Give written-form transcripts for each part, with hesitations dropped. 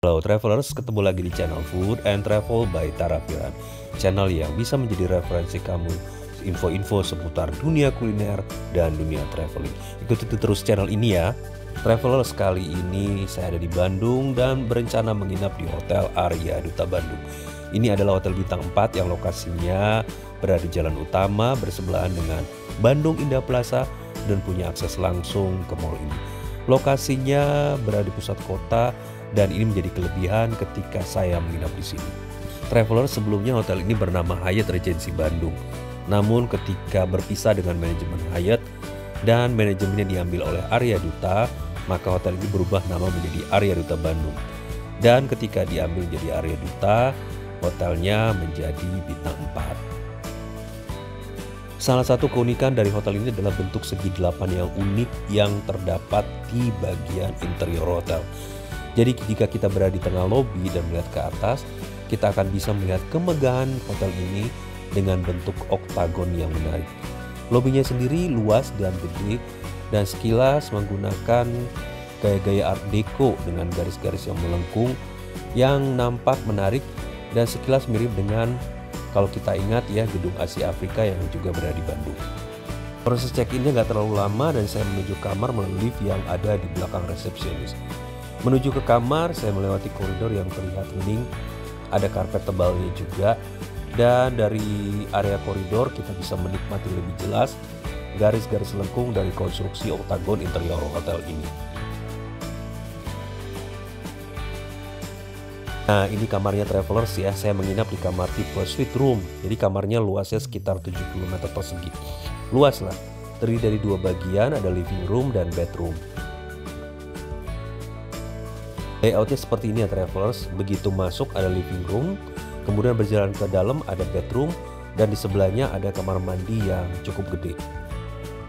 Halo travelers, ketemu lagi di channel Food and Travel by Tarafiran. Channel yang bisa menjadi referensi kamu info-info seputar dunia kuliner dan dunia traveling. Ikuti terus channel ini ya. Travelers, kali ini saya ada di Bandung dan berencana menginap di Hotel Arya Duta Bandung. Ini adalah hotel bintang 4 yang lokasinya berada di jalan utama bersebelahan dengan Bandung Indah Plaza dan punya akses langsung ke mall ini. Lokasinya berada di pusat kota dan ini menjadi kelebihan ketika saya menginap di sini. Traveler, sebelumnya hotel ini bernama Hyatt Regency Bandung. Namun ketika berpisah dengan manajemen Hyatt dan manajemennya diambil oleh Arya Duta, maka hotel ini berubah nama menjadi Arya Duta Bandung. Dan ketika diambil menjadi Arya Duta, hotelnya menjadi bintang 4. Salah satu keunikan dari hotel ini adalah bentuk segi delapan yang unik yang terdapat di bagian interior hotel. Jadi jika kita berada di tengah lobi dan melihat ke atas, kita akan bisa melihat kemegahan hotel ini dengan bentuk oktagon yang menarik. Lobinya sendiri luas dan gede dan sekilas menggunakan gaya-gaya Art Deco dengan garis-garis yang melengkung yang nampak menarik dan sekilas mirip dengan, kalau kita ingat ya, gedung Asia Afrika yang juga berada di Bandung. Proses check-innya gak terlalu lama dan saya menuju kamar melalui lift yang ada di belakang resepsionis. Menuju ke kamar, saya melewati koridor yang terlihat hening, ada karpet tebalnya juga, dan dari area koridor kita bisa menikmati lebih jelas garis-garis lengkung dari konstruksi oktagon interior hotel ini. Nah, ini kamarnya travelers ya, saya menginap di kamar tipe suite room, jadi kamarnya luasnya sekitar 70 meter persegi. Luas lah, terdiri dari dua bagian, ada living room dan bedroom. Layoutnya seperti ini ya travelers, begitu masuk ada living room, kemudian berjalan ke dalam ada bedroom, dan di sebelahnya ada kamar mandi yang cukup gede.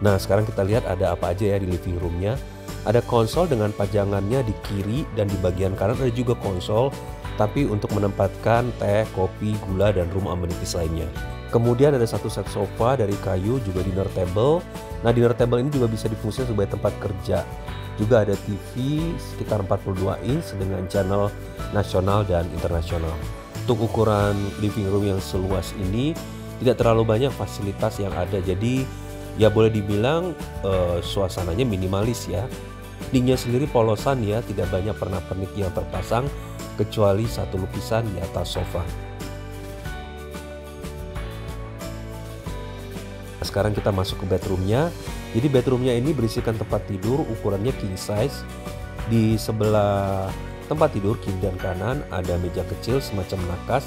Nah, sekarang kita lihat ada apa aja ya di living roomnya. Ada konsol dengan pajangannya di kiri dan di bagian kanan ada juga konsol, tapi untuk menempatkan teh, kopi, gula, dan room amenities lainnya. Kemudian ada satu set sofa dari kayu, juga dinner table. Nah, dinner table ini juga bisa difungsikan sebagai tempat kerja. Juga ada TV sekitar 42 inch dengan channel nasional dan internasional. Untuk ukuran living room yang seluas ini tidak terlalu banyak fasilitas yang ada, jadi ya boleh dibilang suasananya minimalis ya. Dindingnya sendiri polosan ya, tidak banyak pernak-pernik yang terpasang kecuali satu lukisan di atas sofa. Sekarang kita masuk ke bedroomnya. Jadi bedroomnya ini berisikan tempat tidur ukurannya king size. Di sebelah tempat tidur kiri dan kanan ada meja kecil semacam nakas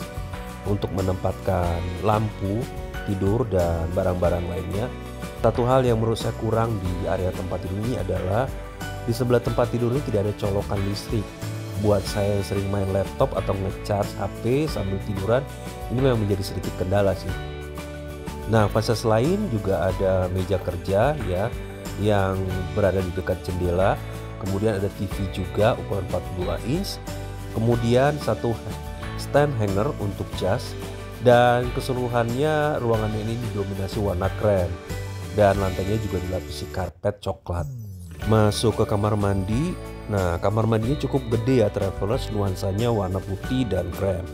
untuk menempatkan lampu tidur dan barang-barang lainnya. Satu hal yang menurut saya kurang di area tempat tidur ini adalah di sebelah tempat tidur ini tidak ada colokan listrik. Buat saya yang sering main laptop atau nge-charge HP sambil tiduran, ini memang menjadi sedikit kendala sih. Nah, fasilitas lain juga ada meja kerja ya yang berada di dekat jendela. Kemudian ada TV juga ukuran 42 inch. Kemudian satu stand hanger untuk jas, dan keseluruhannya ruangan ini didominasi warna krem dan lantainya juga dilapisi karpet coklat. Masuk ke kamar mandi. Nah, kamar mandinya cukup gede ya travelers, nuansanya warna putih dan krem.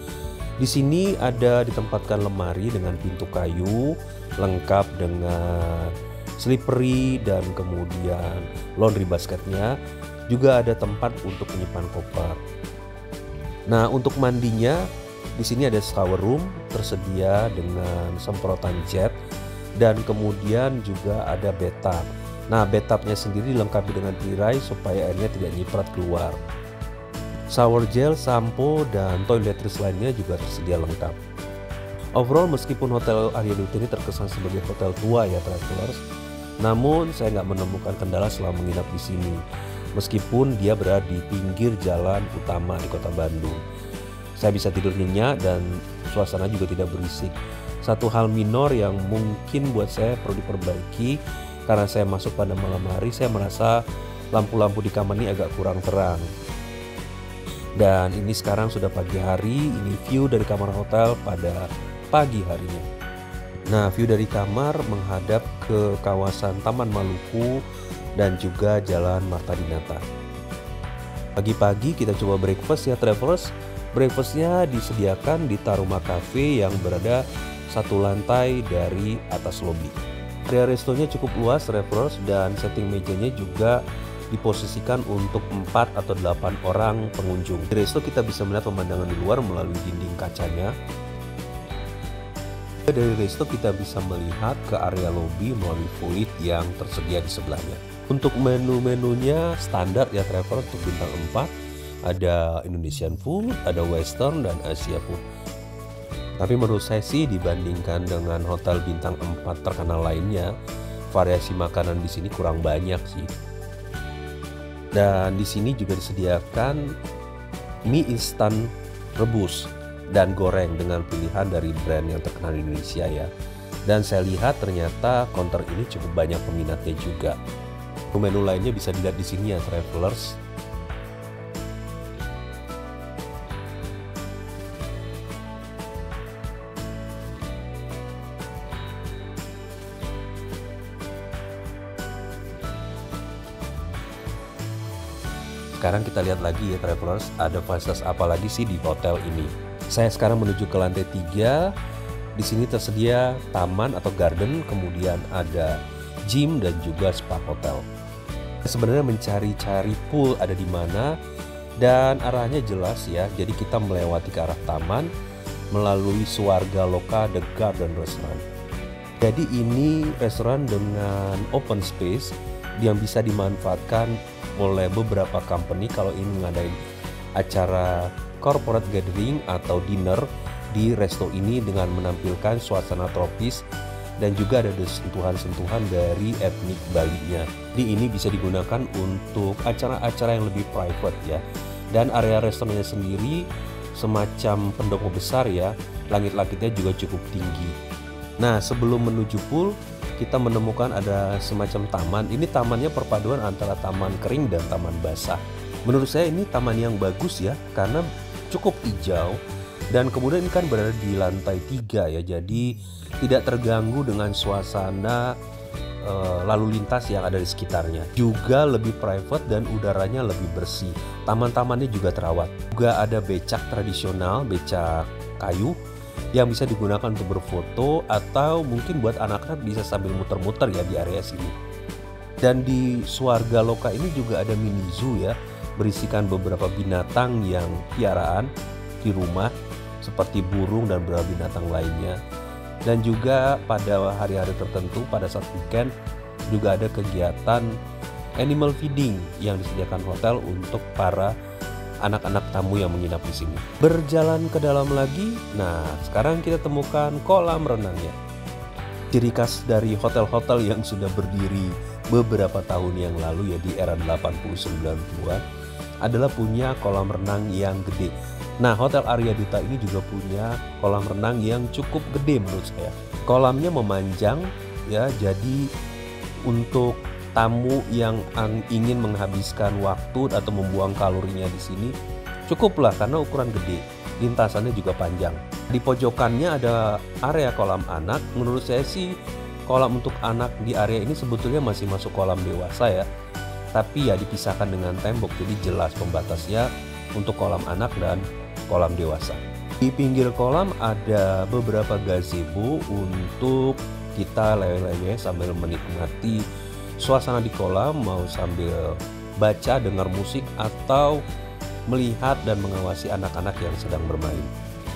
Di sini ada ditempatkan lemari dengan pintu kayu, lengkap dengan slippery dan kemudian laundry basketnya. Juga ada tempat untuk menyimpan koper. Nah, untuk mandinya di sini ada shower room tersedia dengan semprotan jet dan kemudian juga ada bathtub. Nah, bathtubnya sendiri dilengkapi dengan tirai supaya airnya tidak nyiprat keluar. Shower gel, sampo, dan toiletries lainnya juga tersedia lengkap. Overall, meskipun Hotel Arya Duta ini terkesan sebagai hotel tua ya travelers, namun saya nggak menemukan kendala selama menginap di sini. Meskipun dia berada di pinggir jalan utama di kota Bandung, saya bisa tidur nyenyak dan suasana juga tidak berisik. Satu hal minor yang mungkin buat saya perlu diperbaiki, karena saya masuk pada malam hari, saya merasa lampu-lampu di kamar ini agak kurang terang. Dan ini sekarang sudah pagi hari, ini view dari kamar hotel pada pagi harinya. Nah, view dari kamar menghadap ke kawasan Taman Maluku dan juga Jalan Marta Dinata. Pagi-pagi kita coba breakfast ya travelers. Breakfastnya disediakan di Taruma Cafe yang berada satu lantai dari atas lobi. Area restonya cukup luas travelers, dan setting mejanya juga diposisikan untuk 4 atau 8 orang pengunjung. Di resto kita bisa melihat pemandangan di luar melalui dinding kacanya. Dari resto kita bisa melihat ke area lobi melalui void yang tersedia di sebelahnya. Untuk menu-menunya standar ya traveler, untuk bintang 4 ada Indonesian food, ada Western, dan Asia food. Tapi menurut saya sih dibandingkan dengan hotel bintang 4 terkenal lainnya, variasi makanan di sini kurang banyak sih. Dan di sini juga disediakan mie instan rebus dan goreng dengan pilihan dari brand yang terkenal di Indonesia ya. Dan saya lihat ternyata counter ini cukup banyak peminatnya juga. Menu lainnya bisa dilihat di sini ya travelers. Sekarang kita lihat lagi ya travelers, ada fasilitas apa lagi sih di hotel ini. Saya sekarang menuju ke lantai 3. Di sini tersedia taman atau garden, kemudian ada gym dan juga spa hotel. Sebenarnya mencari-cari pool ada di mana, dan arahnya jelas ya. Jadi kita melewati ke arah taman melalui Swarga Loka The Garden Restaurant. Jadi ini restoran dengan open space yang bisa dimanfaatkan oleh beberapa company kalau ingin mengadain acara corporate gathering atau dinner di resto ini dengan menampilkan suasana tropis dan juga ada sentuhan-sentuhan dari etnik Bali-nya. Jadi ini bisa digunakan untuk acara-acara yang lebih private ya. Dan area restorannya sendiri semacam pendopo besar ya, langit-langitnya juga cukup tinggi. Nah, sebelum menuju pool, kita menemukan ada semacam taman. Ini tamannya perpaduan antara taman kering dan taman basah. Menurut saya ini taman yang bagus ya, karena cukup hijau. Dan kemudian ini kan berada di lantai 3 ya, jadi tidak terganggu dengan suasana lalu lintas yang ada di sekitarnya. Juga lebih private dan udaranya lebih bersih. Taman-tamannya juga terawat. Juga ada becak tradisional, becak kayu, yang bisa digunakan untuk berfoto atau mungkin buat anak-anak bisa sambil muter-muter ya di area sini. Dan di Swarga Loka ini juga ada mini zoo ya, berisikan beberapa binatang yang piaraan di rumah seperti burung dan beberapa binatang lainnya. Dan juga pada hari-hari tertentu pada saat weekend juga ada kegiatan animal feeding yang disediakan hotel untuk para anak-anak tamu yang menginap di sini. Berjalan ke dalam lagi, nah sekarang kita temukan kolam renangnya. Ciri khas dari hotel-hotel yang sudah berdiri beberapa tahun yang lalu ya di era 80-90-an adalah punya kolam renang yang gede. Nah, Hotel Arya Duta ini juga punya kolam renang yang cukup gede menurut saya. Kolamnya memanjang ya, jadi untuk tamu yang ingin menghabiskan waktu atau membuang kalorinya di sini cukuplah karena ukuran gede, lintasannya juga panjang. Di pojokannya ada area kolam anak. Menurut saya sih kolam untuk anak di area ini sebetulnya masih masuk kolam dewasa ya, tapi ya dipisahkan dengan tembok, jadi jelas pembatasnya untuk kolam anak dan kolam dewasa. Di pinggir kolam ada beberapa gazebo untuk kita lewe-lewe sambil menikmati suasana di kolam, mau sambil baca, dengar musik, atau melihat dan mengawasi anak-anak yang sedang bermain.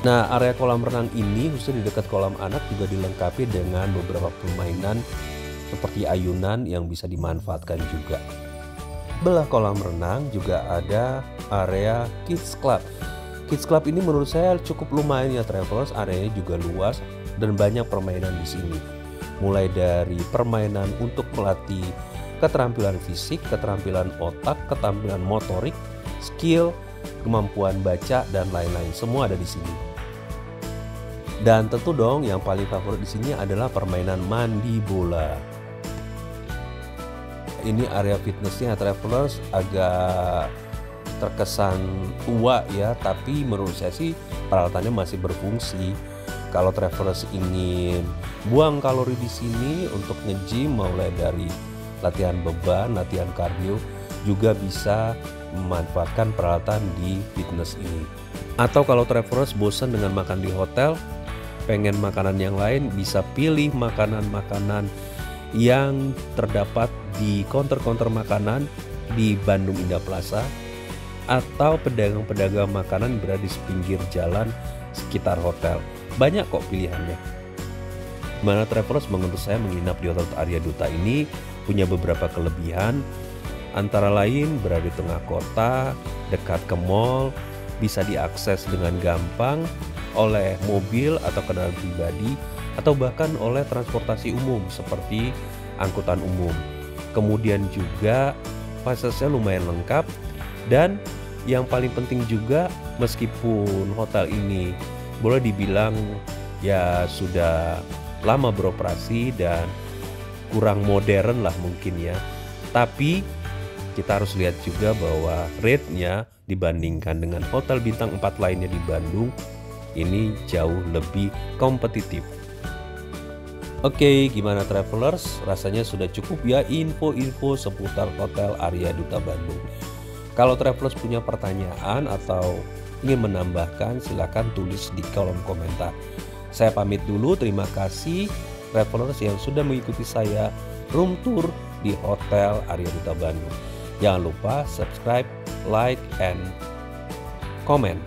Nah, area kolam renang ini khususnya di dekat kolam anak juga dilengkapi dengan beberapa permainan seperti ayunan yang bisa dimanfaatkan juga. Belah kolam renang juga ada area Kids Club. Kids Club ini menurut saya cukup lumayan ya travelers, areanya juga luas dan banyak permainan di sini. Mulai dari permainan untuk melatih keterampilan fisik, keterampilan otak, keterampilan motorik, skill, kemampuan baca dan lain-lain, semua ada di sini. Dan tentu dong yang paling favorit di sini adalah permainan mandi bola. Ini area fitnessnya travelers agak terkesan tua ya, tapi menurut saya sih peralatannya masih berfungsi. Kalau travelers ingin buang kalori di sini untuk nge-gym mulai dari latihan beban, latihan kardio, juga bisa memanfaatkan peralatan di fitness ini. Atau kalau travelers bosan dengan makan di hotel, pengen makanan yang lain, bisa pilih makanan-makanan yang terdapat di counter-counter makanan di Bandung Indah Plaza, atau pedagang-pedagang makanan berada di pinggir jalan sekitar hotel. Banyak kok pilihannya. Mana travelers, menurut saya menginap di Hotel Arya Duta ini punya beberapa kelebihan, antara lain berada di tengah kota, dekat ke mall, bisa diakses dengan gampang oleh mobil atau kendaraan pribadi, atau bahkan oleh transportasi umum seperti angkutan umum. Kemudian juga fasilitasnya lumayan lengkap, dan yang paling penting juga, meskipun hotel ini boleh dibilang ya sudah lama beroperasi dan kurang modern lah mungkin ya, tapi kita harus lihat juga bahwa rate-nya dibandingkan dengan hotel bintang 4 lainnya di Bandung ini jauh lebih kompetitif. Oke, gimana travelers? Rasanya sudah cukup ya info-info seputar Hotel Arya Duta Bandung. Kalau travelers punya pertanyaan atau ingin menambahkan, silakan tulis di kolom komentar. Saya pamit dulu, terima kasih travelers yang sudah mengikuti saya room tour di Hotel Arya Duta Bandung. Jangan lupa subscribe, like, and comment.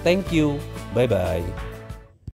Thank you, bye-bye.